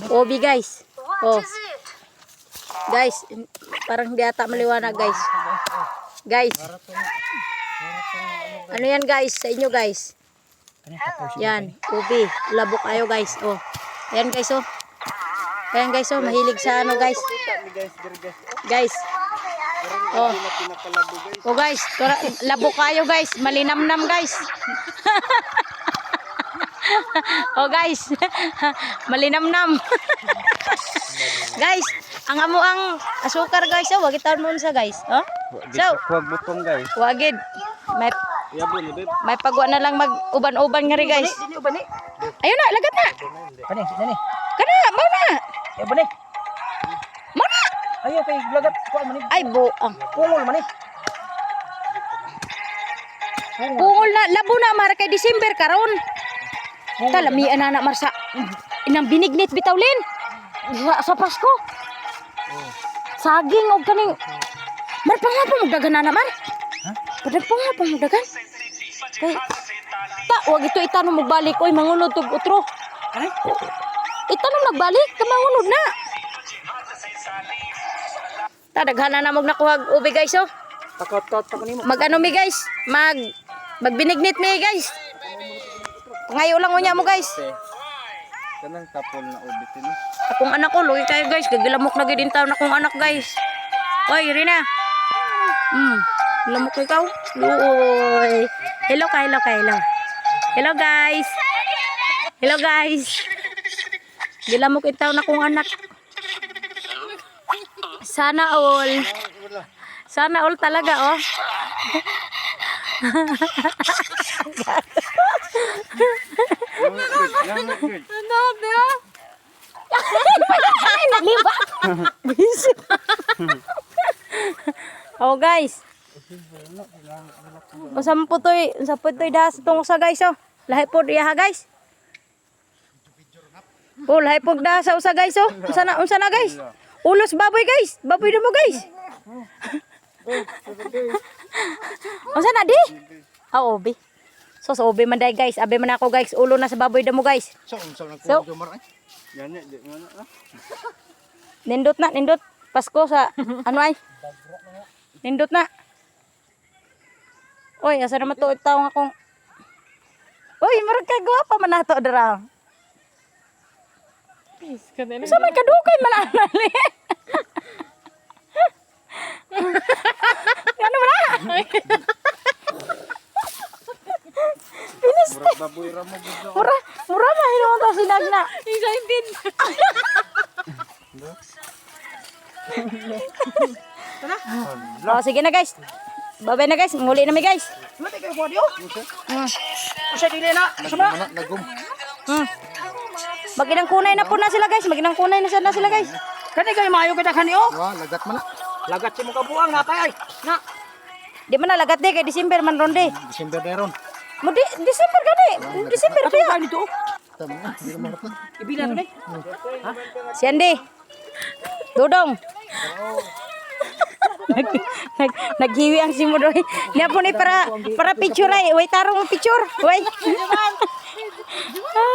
Ubi guys. Oh. Guys, parang hindi ata maliwanag guys. Guys. Ano yan guys sa inyo guys? Yan, ubi. Labok kayo guys. Oh. Ayan guys oh. Ayan guys oh, mahilig sa ano guys. Guys. Oh. Oh guys, labok kayo guys. Malinamnam guys. Oh guys. Malinamnam. Guys, ang amo ang asukar guys, oh, wag itawan mo sa guys, oh. So, wag butong guys. Wagid. May pagwa na lang mag-uban-uban nga ri guys. Ayun na, lagat na. Kani, nani. Kana, mau na. Ya bani. Mau na. Ayo kay lagat ko man. Ay buang. Pungol man. Pungol na, labo na mara kay December karon. Talamian na marsa. Inang binignit bitawlin. Sa Pasko. Saging og kaning mar pangapon magdagan na naman. Ha? Padag pangapon magdagan. Kay wag ito itanong magbalik oy mangunod tug utro. Ay. Itanong nagbalik ka mangunod na. Daghanan na mog nakuha ubi guys oh. Takot nimo. Mag-ano mi guys? Magbinignit mi guys. Ngayo lang unya mo guys. Kanang tapol na ubitin. Akong anak ko, lugi kayo guys. Gagilamok na gidin taon akong anak guys. Oy, Rina. Lamok ikaw. Uy. Hello ka, hello ka, hello. Hello guys. Hello guys. Gilamok itaw na akong anak. Sana all. Sana all talaga oh. Ano ba? Naglibat. Oh guys. O samputoy das tong usa guys oh. Lahi pod iya guys. Oh, lahi pod da sa usa guys oh. Unsa na guys? Ulos baboy guys. Baboy mo guys. Unsa na di? Oh, obi. So obi man day guys. Abi man ako guys. Ulo na sa baboy damo guys. So, Yan di mana ah. Nindot. Pasko sa ano ay? Nindot na. Oy, asa naman to taong akong. Oy, murag kay guwapa man nato dira. Sa may kadukay man anali. Ano ba? Murag baboy ra mo gud. Mura na hinuon to sinagna. Excited. Oh, sige na guys. Babay na guys. Nguli na mi guys. Mati kay bodio. Usa dili na. Sama. Nagum. Maginang kunay na po na sila guys. Maginang kunay na sila guys. Kani kay maayo kita kani oh. Wa lagat man na. Lagat si mo ka buang na kay ay. Na. Di man na lagat de kay December man ronde. December deron. Mo December gani. December Ato pa. ka nito. Tama na, di mo harap. Ibila to ni. Si Andy. Dudong. Naghiwi ang simudoy. Niya po ni para picture ay. Uy, tarong picture. Uy.